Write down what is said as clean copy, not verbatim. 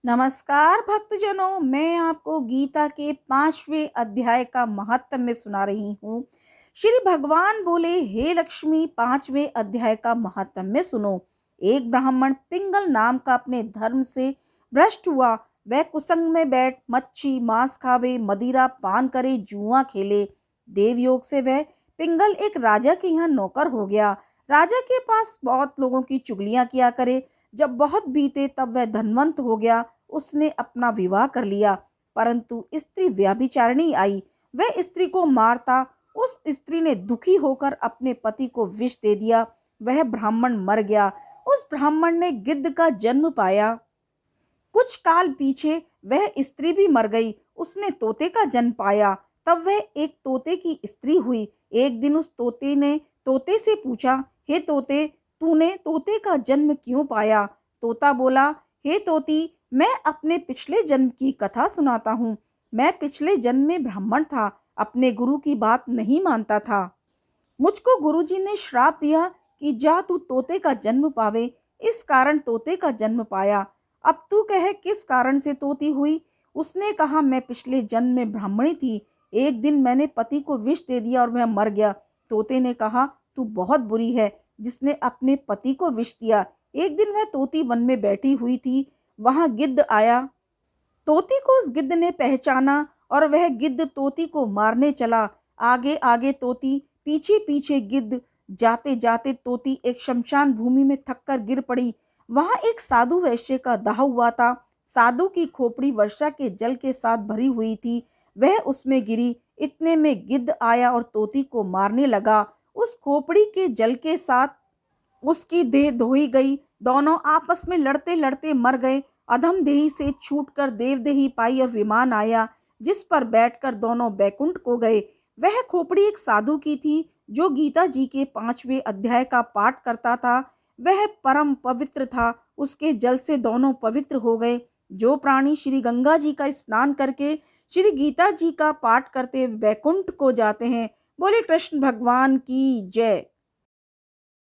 नमस्कार भक्तजनों, मैं आपको गीता के 5वें अध्याय का महात्म्य सुना रही हूँ। श्री भगवान बोले, हे लक्ष्मी, 5वें अध्याय का महात्म्य सुनो। एक ब्राह्मण पिंगल नाम का अपने धर्म से भ्रष्ट हुआ। वह कुसंग में बैठ मच्छी मांस खावे, मदिरा पान करे, जुआ खेले। देवयोग से वह पिंगल एक राजा के यहाँ नौकर हो गया। राजा के पास बहुत लोगों की चुगलियां किया करे। जब बहुत बीते तब वह धनवंत हो गया। उसने अपना विवाह कर लिया, परंतु स्त्री व्यभिचारिणी आई। वह स्त्री को मारता। उस स्त्री ने दुखी होकर अपने पति को विष दे दिया। वह ब्राह्मण मर गया। उस ब्राह्मण ने गिद्ध का जन्म पाया। कुछ काल पीछे वह स्त्री भी मर गई। उसने तोते का जन्म पाया। तब वह एक तोते की स्त्री हुई। एक दिन उस तोते ने तोते से पूछा, हे तोते, तूने तोते का जन्म क्यों पाया? तोता बोला, हे तोती, मैं अपने पिछले जन्म की कथा सुनाता हूँ। मैं पिछले जन्म में ब्राह्मण था, अपने गुरु की बात नहीं मानता था। मुझको गुरुजी ने श्राप दिया कि जा तू तोते का जन्म पावे। इस कारण तोते का जन्म पाया। अब तू कह किस कारण से तोती हुई? उसने कहा, मैं पिछले जन्म में ब्राह्मणी थी। एक दिन मैंने पति को विष दे दिया और वह मर गया। तोते ने कहा, तू बहुत बुरी है जिसने अपने पति को विष दिया। एक दिन वह तोती वन में बैठी हुई थी। वहां गिद्ध आया। तोती को उस गिद्ध ने पहचाना और वह गिद्ध तोती को मारने चला। आगे आगे तोती, पीछे पीछे गिद्ध। जाते जाते तोती एक शमशान भूमि में थककर गिर पड़ी। वहां एक साधु वैश्य का दाह हुआ था। साधु की खोपड़ी वर्षा के जल के साथ भरी हुई थी। वह उसमें गिरी। इतने में गिद्ध आया और तोती को मारने लगा। उस खोपड़ी के जल के साथ उसकी देह धोई गई। दोनों आपस में लड़ते लड़ते मर गए। अधम देही से छूटकर देवदेही पाई और विमान आया, जिस पर बैठकर दोनों बैकुंठ को गए। वह खोपड़ी एक साधु की थी जो गीता जी के 5वें अध्याय का पाठ करता था। वह परम पवित्र था। उसके जल से दोनों पवित्र हो गए। जो प्राणी श्री गंगा जी का स्नान करके श्री गीता जी का पाठ करते बैकुंठ को जाते हैं, बोले कृष्ण भगवान की जय।